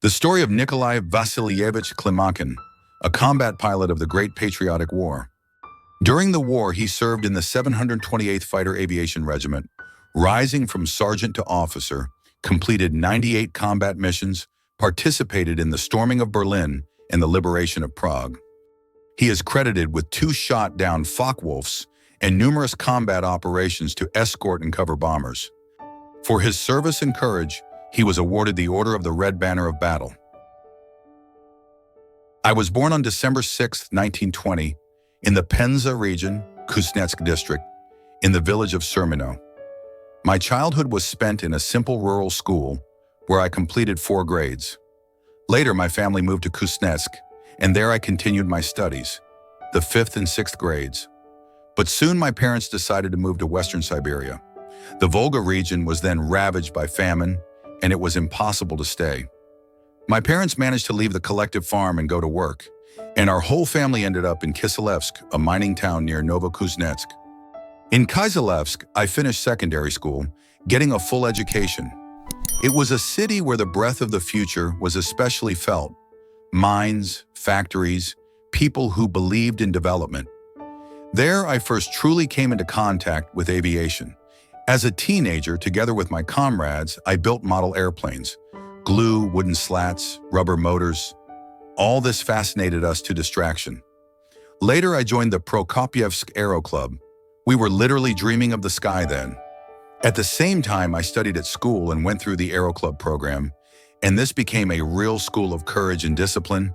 The story of Nikolai Vasilyevich Klimakhin, a combat pilot of the Great Patriotic War. During the war, he served in the 728th Fighter Aviation Regiment, rising from sergeant to officer, completed 98 combat missions, participated in the storming of Berlin and the liberation of Prague. He is credited with 2 shot-down Focke-Wulfs and numerous combat operations to escort and cover bombers. For his service and courage, he was awarded the Order of the Red Banner of Battle. I was born on December 6, 1920, in the Penza region, Kuznetsk district, in the village of Surmino. My childhood was spent in a simple rural school where I completed 4 grades. Later, my family moved to Kuznetsk, and there I continued my studies, the 5th and 6th grades. But soon my parents decided to move to Western Siberia. The Volga region was then ravaged by famine, and it was impossible to stay. My parents managed to leave the collective farm and go to work, and our whole family ended up in Kiselevsk, a mining town near Novokuznetsk. In Kiselevsk, I finished secondary school, getting a full education. It was a city where the breath of the future was especially felt. Mines, factories, people who believed in development. There, I first truly came into contact with aviation. As a teenager, together with my comrades, I built model airplanes, glue, wooden slats, rubber motors. All this fascinated us to distraction. Later, I joined the Prokopyevsk Aero Club. We were literally dreaming of the sky then. At the same time, I studied at school and went through the Aero Club program, and this became a real school of courage and discipline.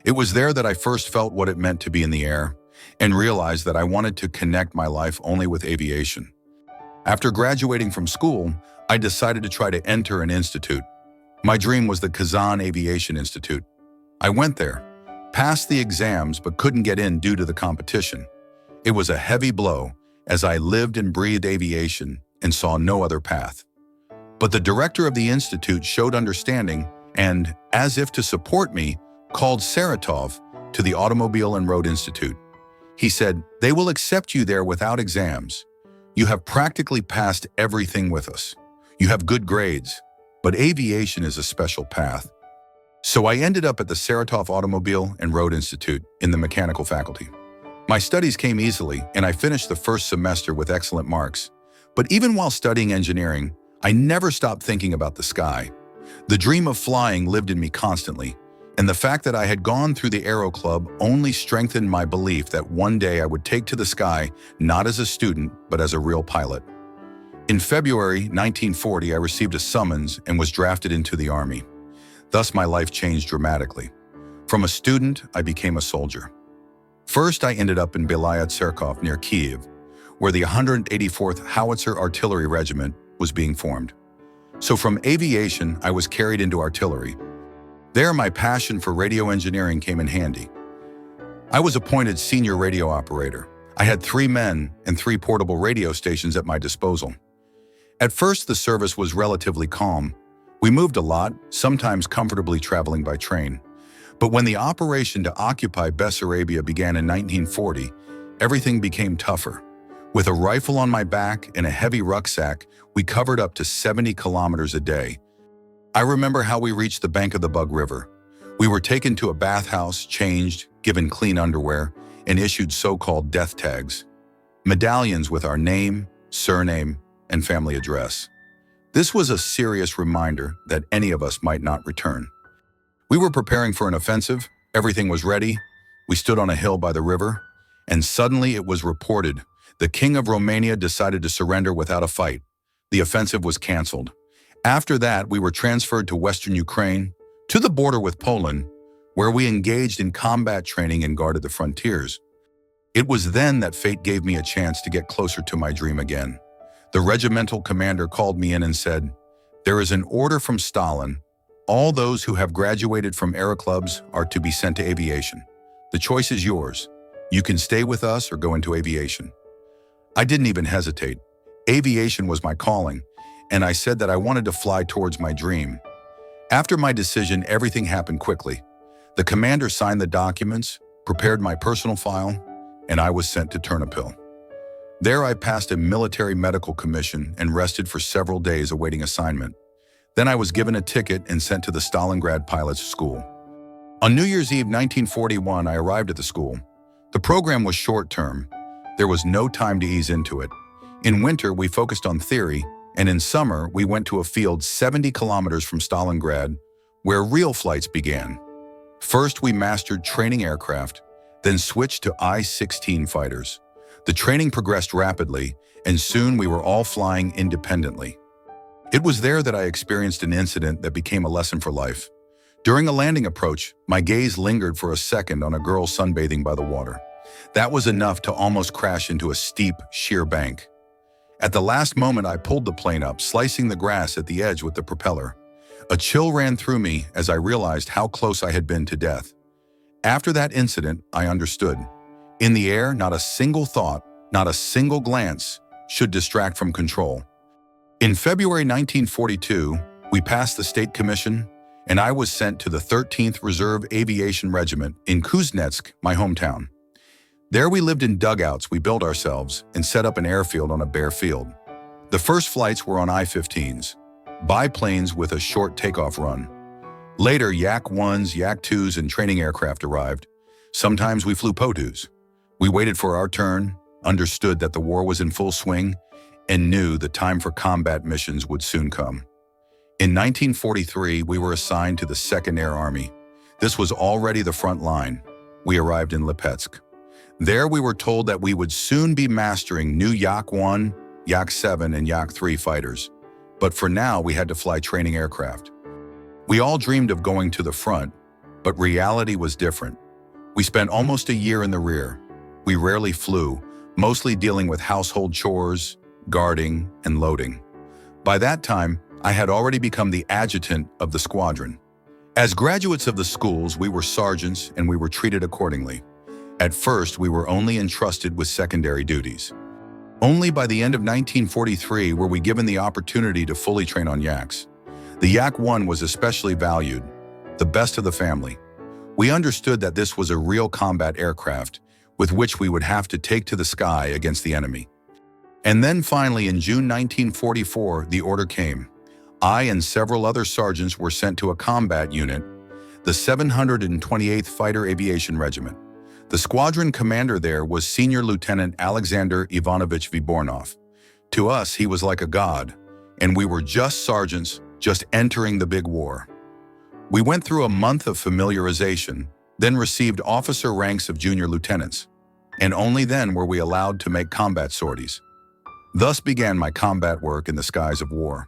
It was there that I first felt what it meant to be in the air, and realized that I wanted to connect my life only with aviation. After graduating from school, I decided to try to enter an institute. My dream was the Kazan Aviation Institute. I went there, passed the exams, but couldn't get in due to the competition. It was a heavy blow, as I lived and breathed aviation and saw no other path. But the director of the institute showed understanding and, as if to support me, called Saratov to the Automobile and Road Institute. He said, "They will accept you there without exams. You have practically passed everything with us. You have good grades, but aviation is a special path." So I ended up at the Saratov Automobile and Road Institute in the mechanical faculty. My studies came easily, and I finished the first semester with excellent marks. But even while studying engineering, I never stopped thinking about the sky. The dream of flying lived in me constantly, and the fact that I had gone through the Aero Club only strengthened my belief that one day I would take to the sky, not as a student, but as a real pilot. In February 1940, I received a summons and was drafted into the Army. Thus, my life changed dramatically. From a student, I became a soldier. First, I ended up in Belaya Tserkov near Kiev, where the 184th Howitzer Artillery Regiment was being formed. So from aviation, I was carried into artillery. There, my passion for radio engineering came in handy. I was appointed senior radio operator. I had 3 men and 3 portable radio stations at my disposal. At first, the service was relatively calm. We moved a lot, sometimes comfortably traveling by train. But when the operation to occupy Bessarabia began in 1940, everything became tougher. With a rifle on my back and a heavy rucksack, we covered up to 70 kilometers a day. I remember how we reached the bank of the Bug River. We were taken to a bathhouse, changed, given clean underwear, and issued so-called death tags, medallions with our name, surname, and family address. This was a serious reminder that any of us might not return. We were preparing for an offensive, everything was ready, we stood on a hill by the river, and suddenly it was reported the King of Romania decided to surrender without a fight. The offensive was canceled. After that, we were transferred to Western Ukraine, to the border with Poland, where we engaged in combat training and guarded the frontiers. It was then that fate gave me a chance to get closer to my dream again. The regimental commander called me in and said, "There is an order from Stalin. All those who have graduated from aero clubs are to be sent to aviation. The choice is yours. You can stay with us or go into aviation." I didn't even hesitate. Aviation was my calling, and I said that I wanted to fly towards my dream. After my decision, everything happened quickly. The commander signed the documents, prepared my personal file, and I was sent to Ternopil. There I passed a military medical commission and rested for several days awaiting assignment. Then I was given a ticket and sent to the Stalingrad Pilots School. On New Year's Eve 1941, I arrived at the school. The program was short-term. There was no time to ease into it. In winter, we focused on theory, and in summer, we went to a field 70 kilometers from Stalingrad, where real flights began. First, we mastered training aircraft, then switched to I-16 fighters. The training progressed rapidly, and soon we were all flying independently. It was there that I experienced an incident that became a lesson for life. During a landing approach, my gaze lingered for a second on a girl sunbathing by the water. That was enough to almost crash into a steep, sheer bank. At the last moment, I pulled the plane up, slicing the grass at the edge with the propeller. A chill ran through me as I realized how close I had been to death. After that incident, I understood. In the air, not a single thought, not a single glance should distract from control. In February 1942, we passed the state commission, and I was sent to the 13th Reserve Aviation Regiment in Kuznetsk, my hometown. There we lived in dugouts we built ourselves and set up an airfield on a bare field. The first flights were on I-15s, biplanes with a short takeoff run. Later, Yak-1s, Yak-2s, and training aircraft arrived. Sometimes we flew Potus. We waited for our turn, understood that the war was in full swing, and knew the time for combat missions would soon come. In 1943, we were assigned to the 2nd Air Army. This was already the front line. We arrived in Lipetsk. There we were told that we would soon be mastering new Yak-1, Yak-7, and Yak-3 fighters. But for now, we had to fly training aircraft. We all dreamed of going to the front, but reality was different. We spent almost a year in the rear. We rarely flew, mostly dealing with household chores, guarding, and loading. By that time, I had already become the adjutant of the squadron. As graduates of the schools, we were sergeants and we were treated accordingly. At first, we were only entrusted with secondary duties. Only by the end of 1943 were we given the opportunity to fully train on Yaks. The Yak-1 was especially valued, the best of the family. We understood that this was a real combat aircraft with which we would have to take to the sky against the enemy. And then finally, in June 1944, the order came. I and several other sergeants were sent to a combat unit, the 728th Fighter Aviation Regiment. The squadron commander there was Senior Lieutenant Alexander Ivanovich Vibornov. To us, he was like a god, and we were just sergeants, just entering the big war. We went through a month of familiarization, then received officer ranks of junior lieutenants, and only then were we allowed to make combat sorties. Thus began my combat work in the skies of war.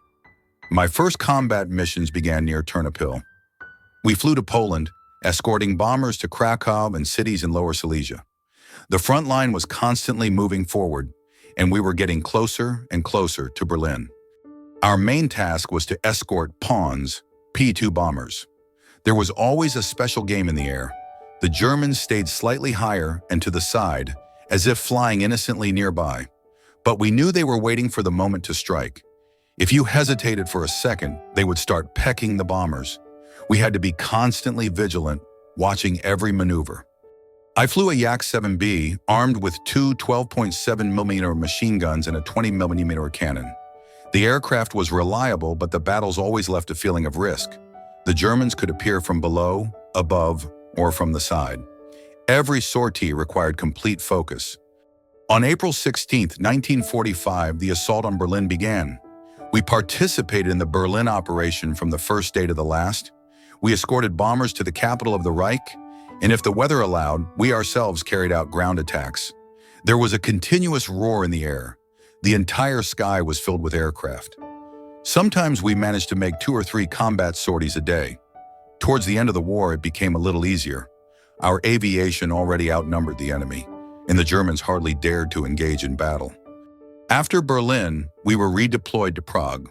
My first combat missions began near Ternopil. We flew to Poland, escorting bombers to Krakow and cities in Lower Silesia. The front line was constantly moving forward, and we were getting closer and closer to Berlin. Our main task was to escort Pawns, P-2 bombers. There was always a special game in the air. The Germans stayed slightly higher and to the side, as if flying innocently nearby. But we knew they were waiting for the moment to strike. If you hesitated for a second, they would start pecking the bombers. We had to be constantly vigilant, watching every maneuver. I flew a Yak-7B armed with two 12.7mm machine guns and a 20mm cannon. The aircraft was reliable, but the battles always left a feeling of risk. The Germans could appear from below, above, or from the side. Every sortie required complete focus. On April 16, 1945, the assault on Berlin began. We participated in the Berlin operation from the first day to the last. We escorted bombers to the capital of the Reich, and if the weather allowed, we ourselves carried out ground attacks. There was a continuous roar in the air. The entire sky was filled with aircraft. Sometimes we managed to make 2 or 3 combat sorties a day. Towards the end of the war, it became a little easier. Our aviation already outnumbered the enemy, and the Germans hardly dared to engage in battle. After Berlin, we were redeployed to Prague.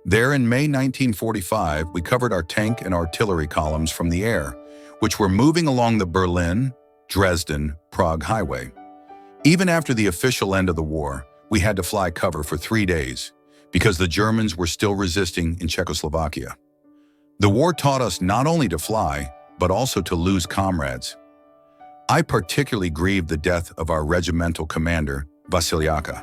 There in May 1945, we covered our tank and artillery columns from the air, which were moving along the Berlin, Dresden, Prague highway. Even after the official end of the war, we had to fly cover for 3 days because the Germans were still resisting in Czechoslovakia. The war taught us not only to fly, but also to lose comrades. I particularly grieved the death of our regimental commander, Vasilyevich.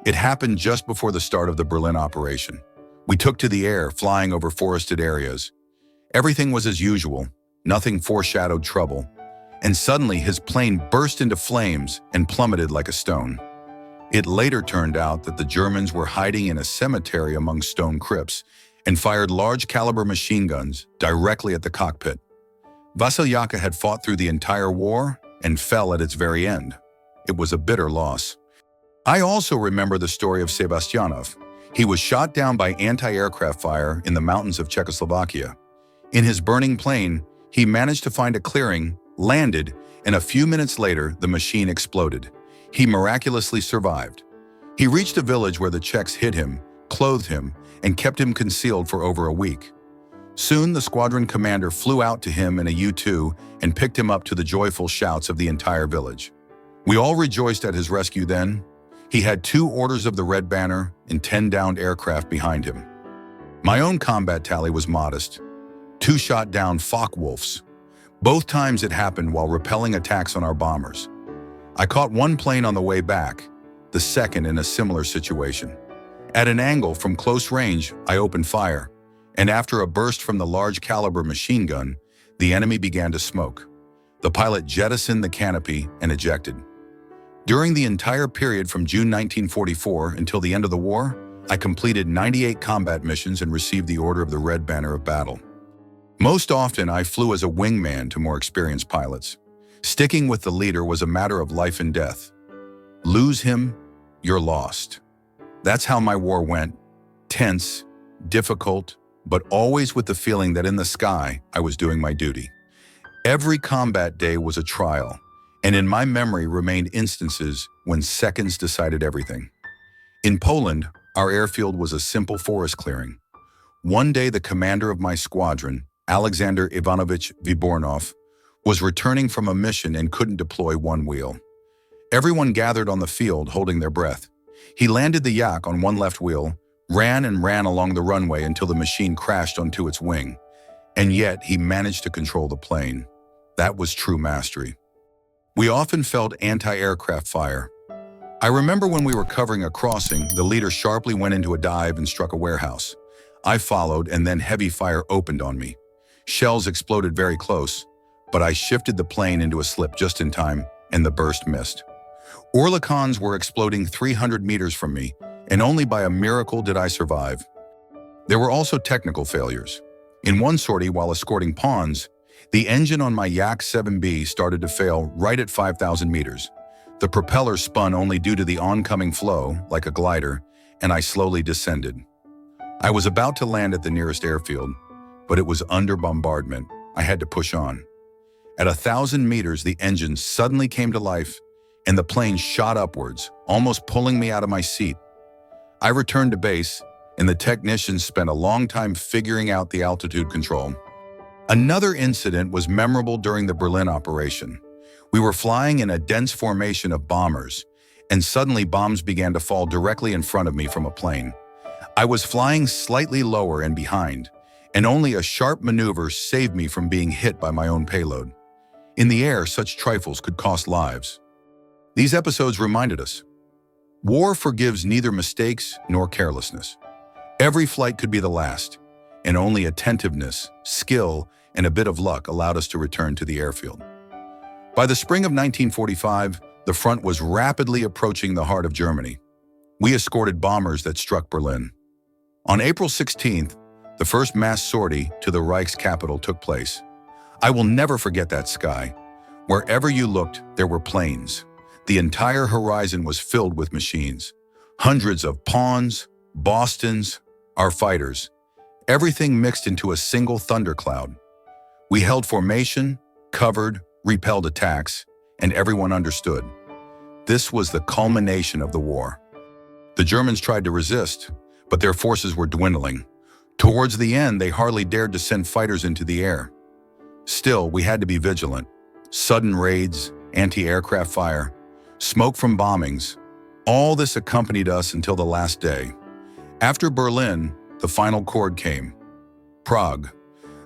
It happened just before the start of the Berlin operation. We took to the air, flying over forested areas. Everything was as usual, nothing foreshadowed trouble, and suddenly his plane burst into flames and plummeted like a stone. It later turned out that the Germans were hiding in a cemetery among stone crypts and fired large-caliber machine guns directly at the cockpit. Vasilyevich had fought through the entire war and fell at its very end. It was a bitter loss. I also remember the story of Sebastianov. He was shot down by anti-aircraft fire in the mountains of Czechoslovakia. In his burning plane, he managed to find a clearing, landed, and a few minutes later, the machine exploded. He miraculously survived. He reached a village where the Czechs hid him, clothed him, and kept him concealed for over a week. Soon, the squadron commander flew out to him in a U-2 and picked him up to the joyful shouts of the entire village. We all rejoiced at his rescue then. He had 2 orders of the Red Banner and 10 downed aircraft behind him. My own combat tally was modest. 2 shot down Focke-Wulfs. Both times it happened while repelling attacks on our bombers. I caught 1 plane on the way back, the second in a similar situation. At an angle from close range, I opened fire, and after a burst from the large caliber machine gun, the enemy began to smoke. The pilot jettisoned the canopy and ejected. During the entire period from June 1944 until the end of the war, I completed 98 combat missions and received the Order of the Red Banner of Battle. Most often, I flew as a wingman to more experienced pilots. Sticking with the leader was a matter of life and death. Lose him, you're lost. That's how my war went. Tense, difficult, but always with the feeling that in the sky, I was doing my duty. Every combat day was a trial, and in my memory remained instances when seconds decided everything. In Poland, our airfield was a simple forest clearing. One day, the commander of my squadron, Alexander Ivanovich Vybornov, was returning from a mission and couldn't deploy one wheel. Everyone gathered on the field holding their breath. He landed the yak on one left wheel, ran along the runway until the machine crashed onto its wing, and yet he managed to control the plane. That was true mastery. We often felt anti-aircraft fire. I remember when we were covering a crossing, the leader sharply went into a dive and struck a warehouse. I followed, and then heavy fire opened on me. Shells exploded very close, but I shifted the plane into a slip just in time, and the burst missed. Oerlikons were exploding 300 meters from me, and only by a miracle did I survive. There were also technical failures. In one sortie while escorting pawns, the engine on my Yak 7B started to fail right at 5,000 meters. The propeller spun only due to the oncoming flow, like a glider, and I slowly descended. I was about to land at the nearest airfield, but it was under bombardment. I had to push on. At 1,000 meters, the engine suddenly came to life, and the plane shot upwards, almost pulling me out of my seat. I returned to base, and the technicians spent a long time figuring out the altitude control. Another incident was memorable during the Berlin operation. We were flying in a dense formation of bombers, and suddenly bombs began to fall directly in front of me from a plane. I was flying slightly lower and behind, and only a sharp maneuver saved me from being hit by my own payload. In the air, such trifles could cost lives. These episodes reminded us, war forgives neither mistakes nor carelessness. Every flight could be the last, and only attentiveness, skill, and a bit of luck allowed us to return to the airfield. By the spring of 1945, the front was rapidly approaching the heart of Germany. We escorted bombers that struck Berlin. On April 16th, the first mass sortie to the Reich's capital took place. I will never forget that sky. Wherever you looked, there were planes. The entire horizon was filled with machines. Hundreds of Pawns, Bostons, our fighters. Everything mixed into a single thundercloud. We held formation, covered, repelled attacks, and everyone understood. This was the culmination of the war. The Germans tried to resist, but their forces were dwindling. Towards the end, they hardly dared to send fighters into the air. Still, we had to be vigilant. Sudden raids, anti-aircraft fire, smoke from bombings, all this accompanied us until the last day. After Berlin, the final chord came. Prague.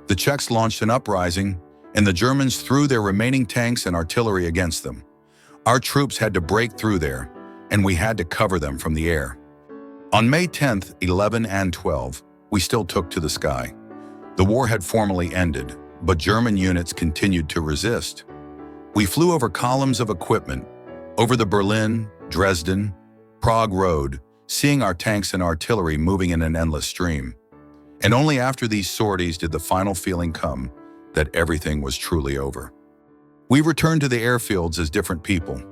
The Czechs launched an uprising, and the Germans threw their remaining tanks and artillery against them. Our troops had to break through there, and we had to cover them from the air. On May 10th, 11 and 12, we still took to the sky. The war had formally ended, but German units continued to resist. We flew over columns of equipment, over the Berlin, Dresden, Prague road, seeing our tanks and artillery moving in an endless stream. And only after these sorties did the final feeling come that everything was truly over. We returned to the airfields as different people.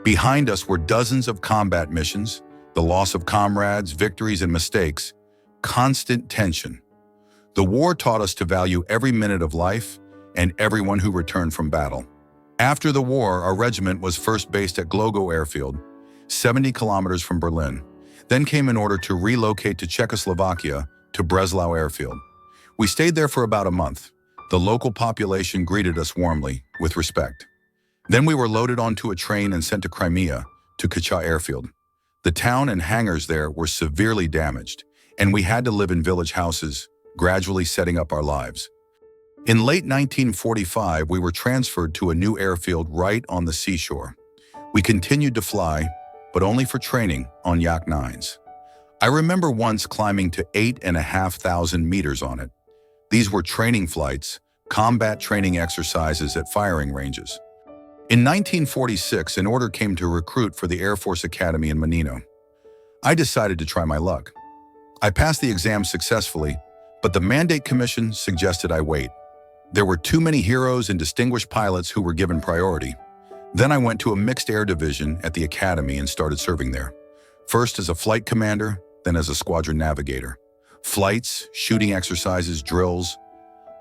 Behind us were dozens of combat missions, the loss of comrades, victories, and mistakes, constant tension. The war taught us to value every minute of life and everyone who returned from battle. After the war, our regiment was first based at Glogo Airfield, 70 kilometers from Berlin, then came an order to relocate to Czechoslovakia to Breslau Airfield. We stayed there for about a month. The local population greeted us warmly, with respect. Then we were loaded onto a train and sent to Crimea, to Kacha Airfield. The town and hangars there were severely damaged, and we had to live in village houses, gradually setting up our lives. In late 1945, we were transferred to a new airfield right on the seashore. We continued to fly, but only for training on Yak 9s. I remember once climbing to 8,500 meters on it. These were training flights, combat training exercises at firing ranges. In 1946, an order came to recruit for the Air Force Academy in Menino. I decided to try my luck. I passed the exam successfully, but the Mandate Commission suggested I wait. There were too many heroes and distinguished pilots who were given priority. Then I went to a mixed air division at the academy and started serving there. First as a flight commander, then as a squadron navigator. Flights, shooting exercises, drills.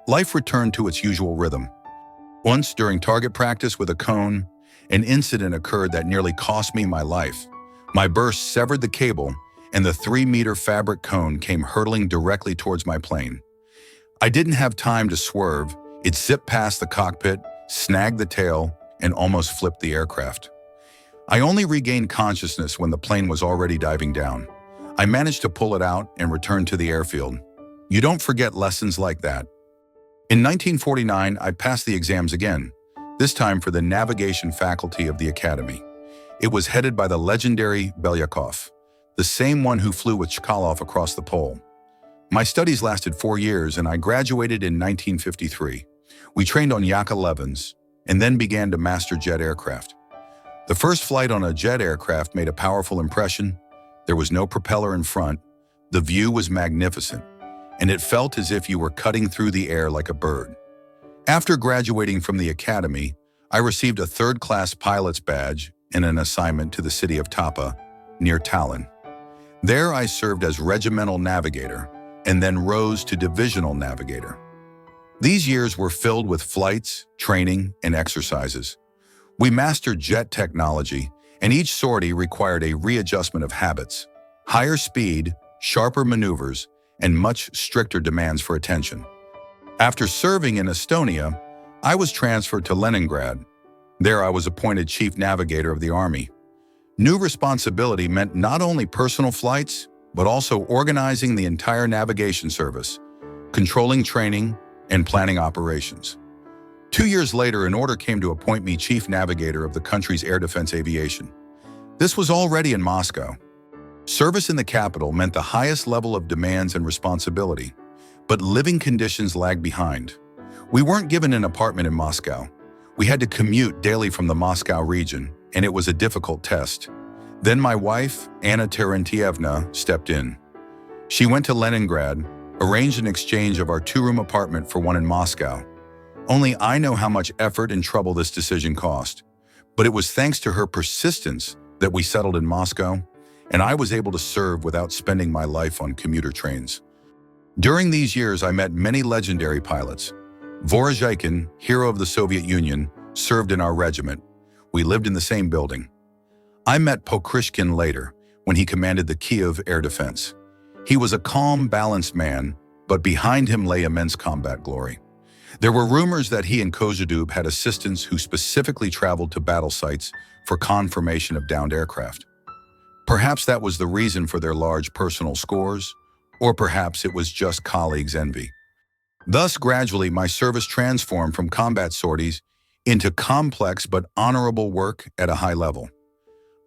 Life returned to its usual rhythm. Once, during target practice with a cone, an incident occurred that nearly cost me my life. My burst severed the cable, and the 3-meter fabric cone came hurtling directly towards my plane. I didn't have time to swerve. It zipped past the cockpit, snagged the tail, and almost flipped the aircraft. I only regained consciousness when the plane was already diving down. I managed to pull it out and return to the airfield. You don't forget lessons like that. In 1949, I passed the exams again, this time for the navigation faculty of the academy. It was headed by the legendary Belyakov, the same one who flew with Chkalov across the pole. My studies lasted 4 years and I graduated in 1953. We trained on Yak 11s and then began to master jet aircraft. The first flight on a jet aircraft made a powerful impression. There was no propeller in front. The view was magnificent, and it felt as if you were cutting through the air like a bird. After graduating from the academy, I received a third-class pilot's badge and an assignment to the city of Tapa, near Tallinn. There I served as regimental navigator and then rose to divisional navigator. These years were filled with flights, training, and exercises. We mastered jet technology, and each sortie required a readjustment of habits, higher speed, sharper maneuvers, and much stricter demands for attention. After serving in Estonia, I was transferred to Leningrad. There I was appointed chief navigator of the army. New responsibility meant not only personal flights, but also organizing the entire navigation service, controlling training, and planning operations. 2 years later, an order came to appoint me chief navigator of the country's air defense aviation. This was already in Moscow. Service in the capital meant the highest level of demands and responsibility, but living conditions lagged behind. We weren't given an apartment in Moscow. We had to commute daily from the Moscow region, and it was a difficult test. Then my wife, Anna Terentievna, stepped in. She went to Leningrad, arranged an exchange of our 2-room apartment for one in Moscow. Only I know how much effort and trouble this decision cost, but it was thanks to her persistence that we settled in Moscow, and I was able to serve without spending my life on commuter trains. During these years, I met many legendary pilots. Vorozhaikin, hero of the Soviet Union, served in our regiment. We lived in the same building. I met Pokrishkin later, when he commanded the Kiev Air Defense. He was a calm, balanced man, but behind him lay immense combat glory. There were rumors that he and Kozhedub had assistants who specifically traveled to battle sites for confirmation of downed aircraft. Perhaps that was the reason for their large personal scores, or perhaps it was just colleagues' envy. Thus, gradually, my service transformed from combat sorties into complex but honorable work at a high level.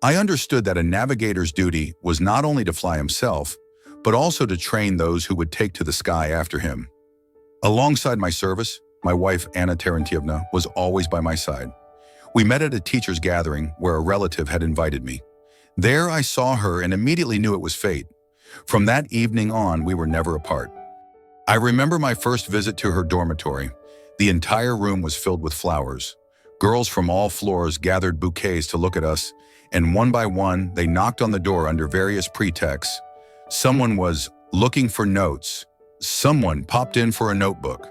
I understood that a navigator's duty was not only to fly himself, but also to train those who would take to the sky after him. Alongside my service, my wife, Anna Terentievna, was always by my side. We met at a teacher's gathering where a relative had invited me. There I saw her and immediately knew it was fate. From that evening on, we were never apart. I remember my first visit to her dormitory. The entire room was filled with flowers. Girls from all floors gathered bouquets to look at us, and one by one, they knocked on the door under various pretexts. Someone was looking for notes. Someone popped in for a notebook.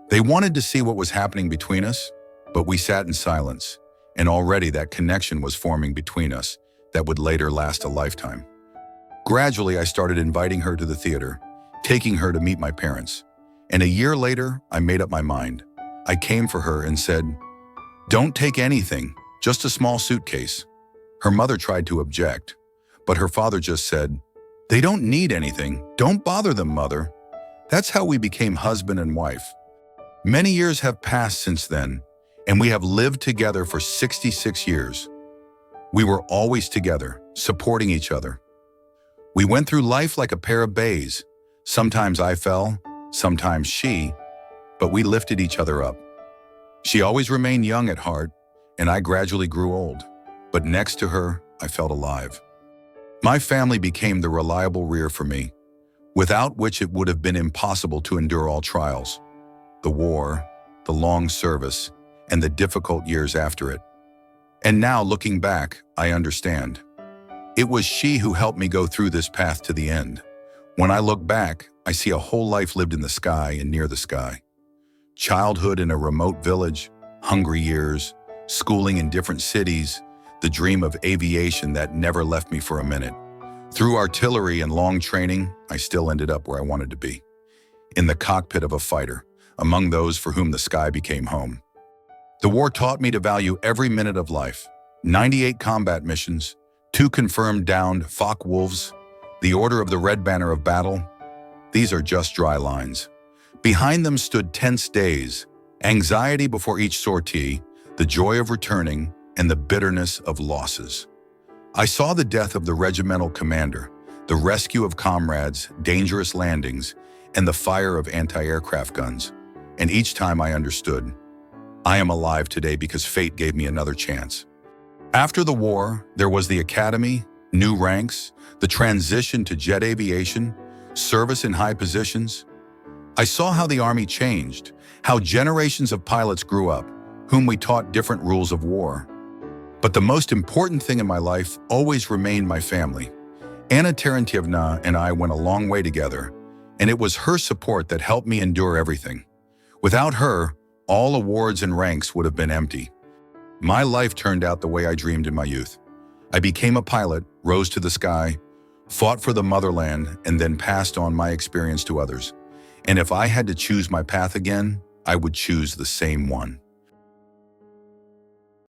They wanted to see what was happening between us, but we sat in silence, and already that connection was forming between us that would later last a lifetime. Gradually, I started inviting her to the theater, taking her to meet my parents. And a year later, I made up my mind. I came for her and said, "Don't take anything, just a small suitcase." Her mother tried to object, but her father just said, "They don't need anything. Don't bother them, mother." That's how we became husband and wife. Many years have passed since then, and we have lived together for 66 years. We were always together, supporting each other. We went through life like a pair of bays. Sometimes I fell, sometimes she, but we lifted each other up. She always remained young at heart, and I gradually grew old. But next to her, I felt alive. My family became the reliable rear for me, without which it would have been impossible to endure all trials. The war, the long service, and the difficult years after it. And now, looking back, I understand. It was she who helped me go through this path to the end. When I look back, I see a whole life lived in the sky and near the sky. Childhood in a remote village, hungry years, schooling in different cities, the dream of aviation that never left me for a minute. Through artillery and long training, I still ended up where I wanted to be. In the cockpit of a fighter, among those for whom the sky became home. The war taught me to value every minute of life. 98 combat missions, 2 confirmed downed Focke-Wulfs, the Order of the Red Banner of Battle. These are just dry lines. Behind them stood tense days, anxiety before each sortie, the joy of returning, and the bitterness of losses. I saw the death of the regimental commander, the rescue of comrades, dangerous landings, and the fire of anti-aircraft guns. And each time I understood, I am alive today because fate gave me another chance. After the war, there was the academy, new ranks, the transition to jet aviation, service in high positions. I saw how the Army changed, how generations of pilots grew up, whom we taught different rules of war. But the most important thing in my life always remained my family. Anna Terentievna and I went a long way together, and it was her support that helped me endure everything. Without her, all awards and ranks would have been empty. My life turned out the way I dreamed in my youth. I became a pilot, rose to the sky, fought for the motherland, and then passed on my experience to others. And if I had to choose my path again, I would choose the same one.